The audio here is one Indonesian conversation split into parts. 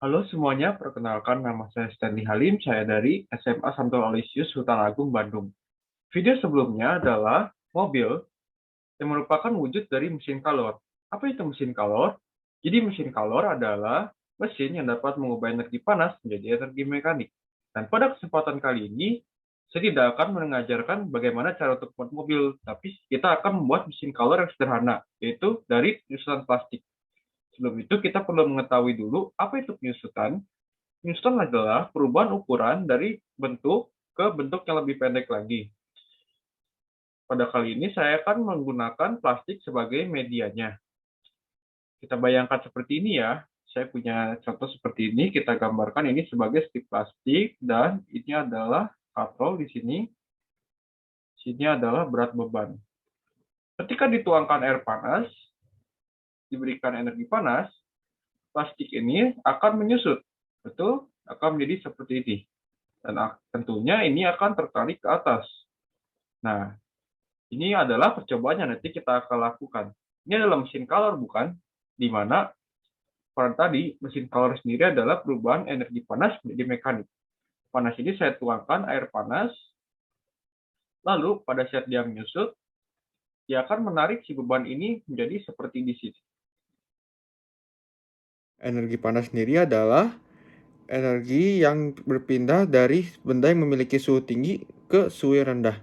Halo semuanya, perkenalkan nama saya Stanley Halim, saya dari SMA Santo Aloysius Sultan Agung, Bandung. Video sebelumnya adalah mobil yang merupakan wujud dari mesin kalor. Apa itu mesin kalor? Jadi mesin kalor adalah mesin yang dapat mengubah energi panas menjadi energi mekanik. Dan pada kesempatan kali ini, saya tidak akan mengajarkan bagaimana cara untuk membuat mobil, tapi kita akan membuat mesin kalor yang sederhana, yaitu dari penyusutan plastik. Sebelum itu, kita perlu mengetahui dulu apa itu penyusutan. Instan adalah perubahan ukuran dari bentuk ke bentuk yang lebih pendek lagi. Pada kali ini saya akan menggunakan plastik sebagai medianya. Kita bayangkan seperti ini ya. Saya punya contoh seperti ini. Kita gambarkan ini sebagai strip plastik dan ini adalah katrol di sini. Sini adalah berat beban. Ketika dituangkan air panas, diberikan energi panas, plastik ini akan menyusut. Betul? Akan menjadi seperti ini. Dan tentunya ini akan tertarik ke atas. Nah, ini adalah percobaan yang nanti kita akan lakukan. Ini adalah mesin kalor, bukan? Di mana pada tadi mesin kalor sendiri adalah perubahan energi panas menjadi mekanik. Panas ini saya tuangkan air panas, lalu pada saat dia menyusut, dia akan menarik si beban ini menjadi seperti di sini. Energi panas sendiri adalah energi yang berpindah dari benda yang memiliki suhu tinggi ke suhu yang rendah.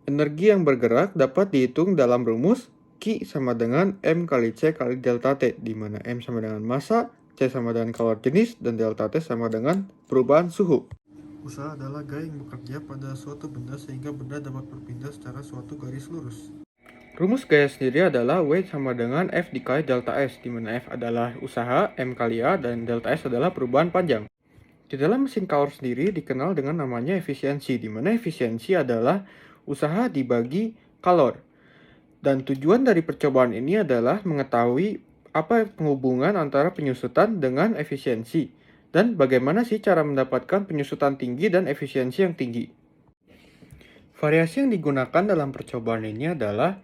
Energi yang bergerak dapat dihitung dalam rumus Q sama dengan M kali C kali delta T, di mana M sama dengan massa, C sama dengan kalor jenis, dan delta T sama dengan perubahan suhu. Usaha adalah gaya yang bekerja pada suatu benda sehingga benda dapat berpindah secara suatu garis lurus. Rumus gaya sendiri adalah W sama dengan F dikali delta S, di mana F adalah usaha, M kali A, dan delta S adalah perubahan panjang. Di dalam mesin kalor sendiri dikenal dengan namanya efisiensi, di mana efisiensi adalah usaha dibagi kalor. Dan tujuan dari percobaan ini adalah mengetahui apa penghubungan antara penyusutan dengan efisiensi, dan bagaimana sih cara mendapatkan penyusutan tinggi dan efisiensi yang tinggi. Variasi yang digunakan dalam percobaan ini adalah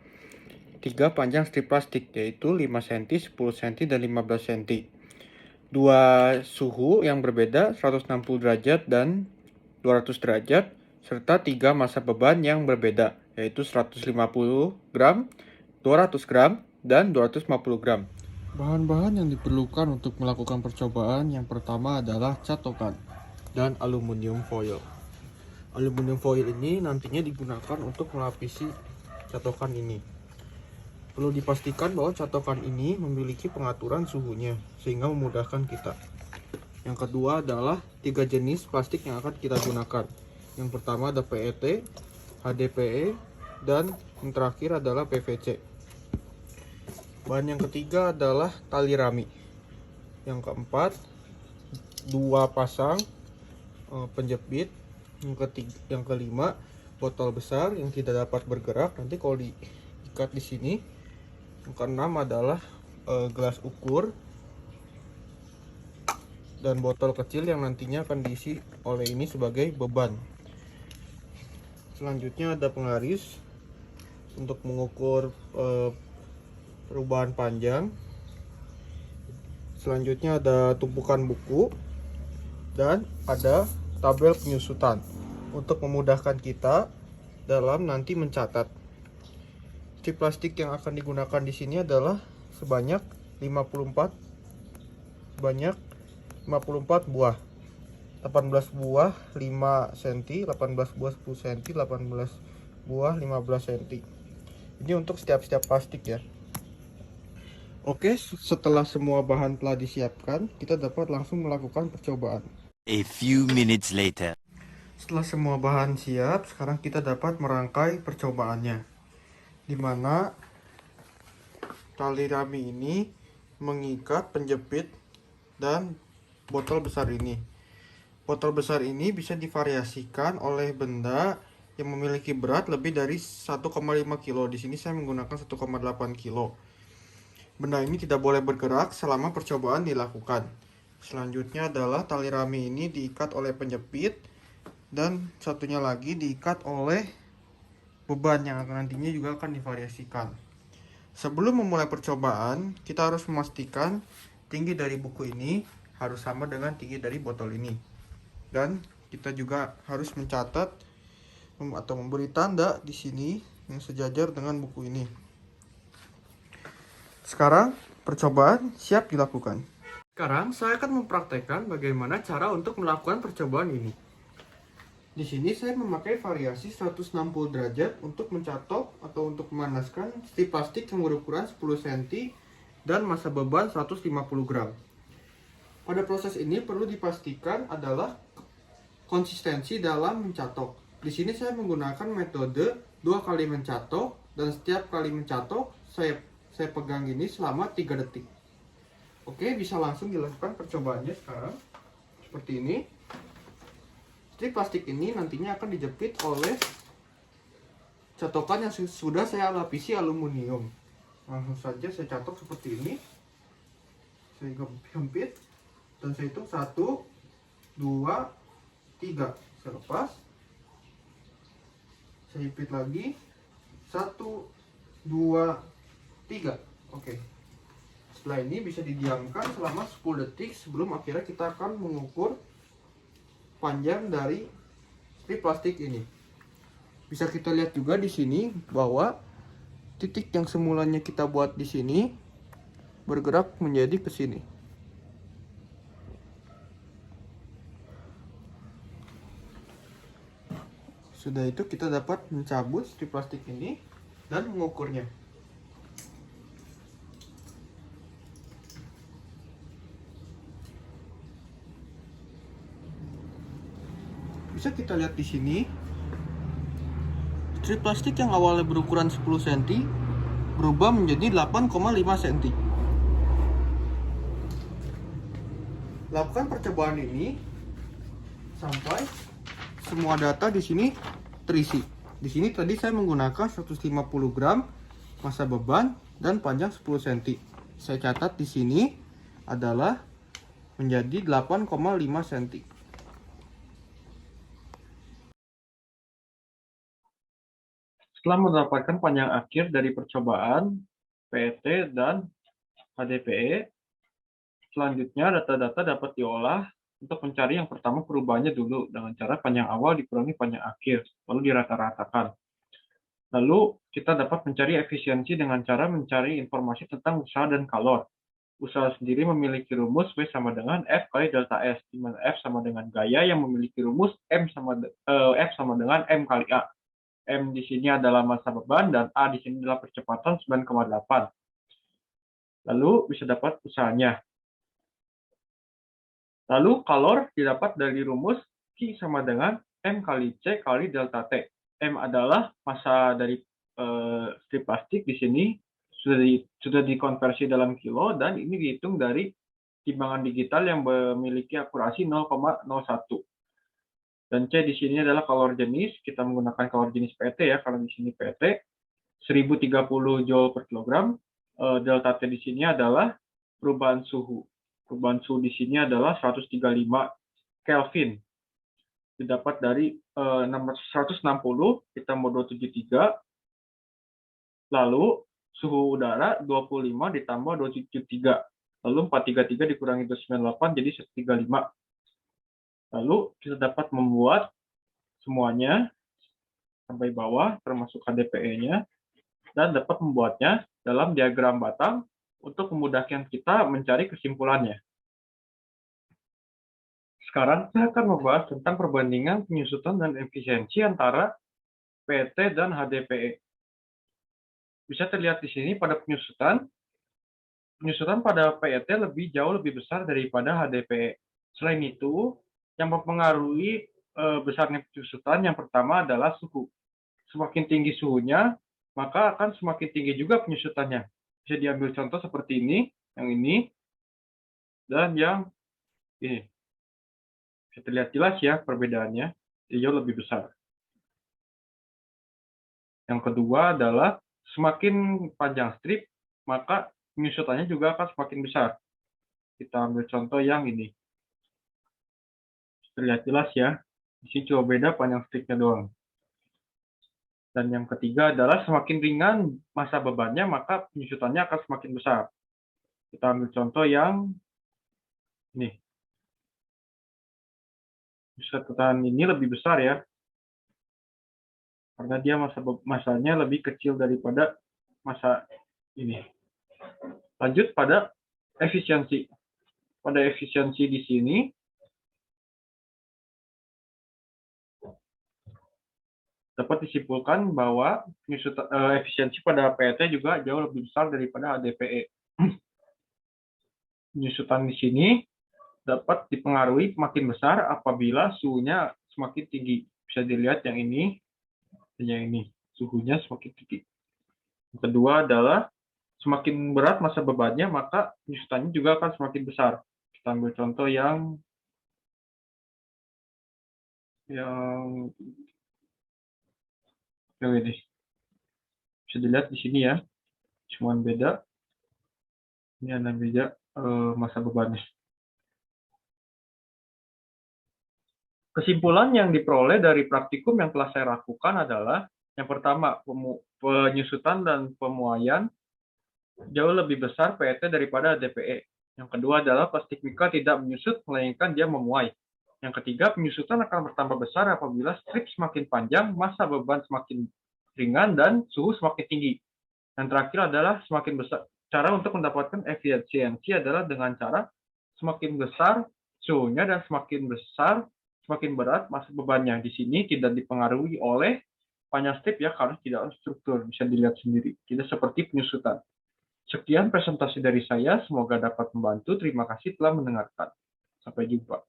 3 panjang strip plastik, yaitu 5 cm, 10 cm, dan 15 cm. Dua suhu yang berbeda, 160 derajat dan 200 derajat, serta 3 massa beban yang berbeda, yaitu 150 gram, 200 gram, dan 250 gram. Bahan-bahan yang diperlukan untuk melakukan percobaan yang pertama adalah catokan dan aluminium foil. Aluminium foil ini nantinya digunakan untuk melapisi catokan ini. Perlu dipastikan bahwa catokan ini memiliki pengaturan suhunya sehingga memudahkan kita. Yang kedua adalah 3 jenis plastik yang akan kita gunakan. Yang pertama ada PET, HDPE, dan yang terakhir adalah PVC. Bahan yang ketiga adalah tali rami. Yang keempat, 2 pasang penjepit. Yang kelima, botol besar yang tidak dapat bergerak. Nanti kalau diikat di sini. Yang keenam adalah gelas ukur dan botol kecil yang nantinya akan diisi oleh ini sebagai beban. Selanjutnya ada penggaris untuk mengukur perubahan panjang. Selanjutnya ada tumpukan buku dan ada tabel penyusutan untuk memudahkan kita dalam nanti mencatat. Strip plastik yang akan digunakan di sini adalah sebanyak 54 buah. 18 buah 5 cm, 18 buah 10 cm, 18 buah 15 cm. Ini untuk setiap plastik ya. Oke, setelah semua bahan telah disiapkan, kita dapat langsung melakukan percobaan. A few minutes later. Setelah semua bahan siap, sekarang kita dapat merangkai percobaannya, di mana tali rami ini mengikat penjepit dan botol besar ini. Botol besar ini bisa divariasikan oleh benda yang memiliki berat lebih dari 1,5 kg. Di sini saya menggunakan 1,8 kg. Benda ini tidak boleh bergerak selama percobaan dilakukan. Selanjutnya adalah tali rami ini diikat oleh penjepit dan satunya lagi diikat oleh beban yang nantinya juga akan divariasikan. Sebelum memulai percobaan, kita harus memastikan tinggi dari buku ini harus sama dengan tinggi dari botol ini. Dan kita juga harus mencatat atau memberi tanda di sini yang sejajar dengan buku ini. Sekarang percobaan siap dilakukan. Sekarang saya akan mempraktekkan bagaimana cara untuk melakukan percobaan ini. Di sini saya memakai variasi 160 derajat untuk mencatok atau untuk memanaskan strip plastik yang berukuran 10 cm dan massa beban 150 gram. Pada proses ini perlu dipastikan adalah konsistensi dalam mencatok. Di sini saya menggunakan metode 2 kali mencatok dan setiap kali mencatok saya pegang ini selama 3 detik. Oke, bisa langsung dilakukan percobaannya sekarang. Seperti ini. Strip plastik ini nantinya akan dijepit oleh catokan yang sudah saya lapisi aluminium. Langsung saja saya catok seperti ini. Saya jepit dan saya hitung 1, 2, 3. Saya lepas. Saya jepit lagi. 1, 2, 3. Oke. Setelah ini bisa didiamkan selama 10 detik sebelum akhirnya kita akan mengukur panjang dari strip plastik ini. Bisa kita lihat juga di sini bahwa titik yang semulanya kita buat di sini bergerak menjadi ke sini. Sudah itu kita dapat mencabut strip plastik ini dan mengukurnya. Bisa kita lihat di sini, strip plastik yang awalnya berukuran 10 cm berubah menjadi 8,5 cm. Lakukan percobaan ini sampai semua data di sini terisi. Di sini tadi saya menggunakan 150 gram massa beban dan panjang 10 cm. Saya catat di sini adalah menjadi 8,5 cm. Setelah mendapatkan panjang akhir dari percobaan PET dan HDPE, selanjutnya data-data dapat diolah untuk mencari yang pertama perubahannya dulu dengan cara panjang awal dikurangi panjang akhir, lalu dirata-ratakan. Lalu kita dapat mencari efisiensi dengan cara mencari informasi tentang usaha dan kalor. Usaha sendiri memiliki rumus W sama dengan F kali delta S, di mana F sama dengan gaya yang memiliki rumus F sama dengan M kali A. M di sini adalah massa beban dan A di sini adalah percepatan 9,8. Lalu bisa dapat usahanya. Lalu kalor didapat dari rumus Q sama dengan M kali C kali delta T. M adalah massa dari strip plastik di sini sudah dikonversi dalam kilo dan ini dihitung dari timbangan digital yang memiliki akurasi 0,01. Dan C di sini adalah kalor jenis, kita menggunakan kalor jenis PET ya, karena di sini PET 1030 Joule per kilogram. Delta T di sini adalah perubahan suhu. Perubahan suhu di sini adalah 135 Kelvin. Didapat dari 160 ditambah 273. Lalu suhu udara 25 ditambah 273. Lalu 433 dikurangi 298 jadi 135. Lalu kita dapat membuat semuanya sampai bawah termasuk HDPE-nya dan dapat membuatnya dalam diagram batang untuk memudahkan kita mencari kesimpulannya. Sekarang saya akan membahas tentang perbandingan penyusutan dan efisiensi antara PET dan HDPE. Bisa terlihat di sini pada penyusutan pada PET jauh lebih besar daripada HDPE. Selain itu, yang mempengaruhi besarnya penyusutan yang pertama adalah suhu. Semakin tinggi suhunya, maka akan semakin tinggi juga penyusutannya. Bisa diambil contoh seperti ini, yang ini, dan yang ini. Bisa terlihat jelas ya perbedaannya, jauh lebih besar. Yang kedua adalah semakin panjang strip, maka penyusutannya juga akan semakin besar. Kita ambil contoh yang ini. Terlihat jelas ya, di sini cuma beda panjang stripnya doang. Dan yang ketiga adalah semakin ringan massa bebannya, maka penyusutannya akan semakin besar. Kita ambil contoh yang Nih, catatan ini lebih besar ya, karena dia masanya lebih kecil daripada masa ini. Lanjut pada efisiensi. Pada efisiensi di sini, dapat disimpulkan bahwa efisiensi pada PET juga jauh lebih besar daripada ADPE. Penyusutan di sini dapat dipengaruhi makin besar apabila suhunya semakin tinggi. Bisa dilihat yang ini dan yang ini. Suhunya semakin tinggi. Yang kedua adalah semakin berat masa bebannya, maka penyusutannya juga akan semakin besar. Kita ambil contoh yang ini. Bisa dilihat di sini ya. Cuman beda. Ini ada beda masa bebannya. Kesimpulan yang diperoleh dari praktikum yang telah saya lakukan adalah, yang pertama, penyusutan dan pemuaian jauh lebih besar PET daripada DPE. Yang kedua adalah plastik mika tidak menyusut, melainkan dia memuai. Yang ketiga, penyusutan akan bertambah besar apabila strip semakin panjang, masa beban semakin ringan, dan suhu semakin tinggi. Yang terakhir adalah semakin besar. Cara untuk mendapatkan efisiensi adalah dengan cara semakin besar suhunya dan semakin besar, semakin berat masa bebannya. Di sini tidak dipengaruhi oleh panjang strip ya, karena tidak ada struktur. Bisa dilihat sendiri. Tidak seperti penyusutan. Sekian presentasi dari saya. Semoga dapat membantu. Terima kasih telah mendengarkan. Sampai jumpa.